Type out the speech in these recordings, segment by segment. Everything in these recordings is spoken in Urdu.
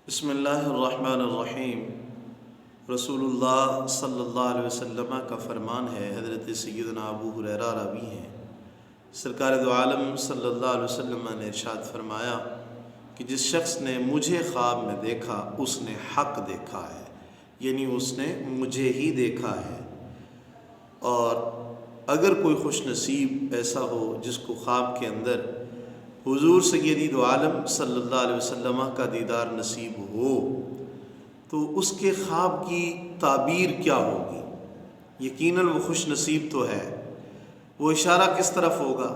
بسم اللہ الرحمن الرحیم۔ رسول اللہ صلی اللہ علیہ وسلم کا فرمان ہے، حضرت سیدنا ابو ہریرہ راوی ہیں، سرکار دو عالم صلی اللہ علیہ وسلم نے ارشاد فرمایا کہ جس شخص نے مجھے خواب میں دیکھا اس نے حق دیکھا ہے، یعنی اس نے مجھے ہی دیکھا ہے۔ اور اگر کوئی خوش نصیب ایسا ہو جس کو خواب کے اندر حضور سید دو عالم صلی اللہ علیہ وسلم کا دیدار نصیب ہو تو اس کے خواب کی تعبیر کیا ہوگی؟ یقیناً وہ خوش نصیب تو ہے، وہ اشارہ کس طرف ہوگا؟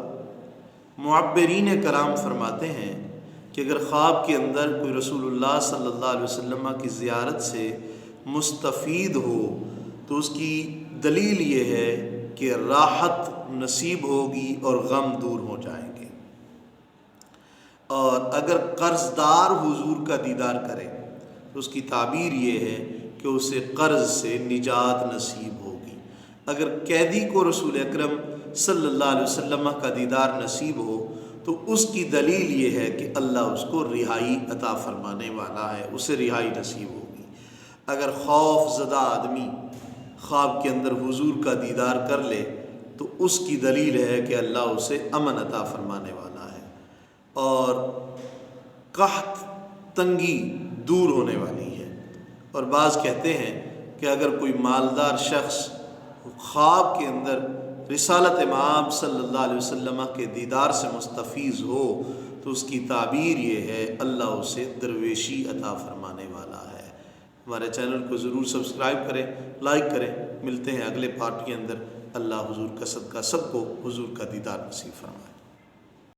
معبرین کرام فرماتے ہیں کہ اگر خواب کے اندر کوئی رسول اللہ صلی اللہ علیہ وسلم کی زیارت سے مستفید ہو تو اس کی دلیل یہ ہے کہ راحت نصیب ہوگی اور غم دور ہو جائیں گے۔ اور اگر قرض دار حضور کا دیدار کرے تو اس کی تعبیر یہ ہے کہ اسے قرض سے نجات نصیب ہوگی۔ اگر قیدی کو رسول اکرم صلی اللہ علیہ وسلم کا دیدار نصیب ہو تو اس کی دلیل یہ ہے کہ اللہ اس کو رہائی عطا فرمانے والا ہے، اسے رہائی نصیب ہوگی۔ اگر خوف زدہ آدمی خواب کے اندر حضور کا دیدار کر لے تو اس کی دلیل ہے کہ اللہ اسے امن عطا فرمانے والا ہے اور قحط تنگی دور ہونے والی ہے۔ اور بعض کہتے ہیں کہ اگر کوئی مالدار شخص خواب کے اندر رسالت امام صلی اللہ علیہ وسلم کے دیدار سے مستفیض ہو تو اس کی تعبیر یہ ہے اللہ اسے درویشی عطا فرمانے والا ہے۔ ہمارے چینل کو ضرور سبسکرائب کریں، لائک کریں۔ ملتے ہیں اگلے پارٹ کے اندر۔ اللہ حضور کا صدقہ سب کو حضور کا دیدار نصیب فرمائے۔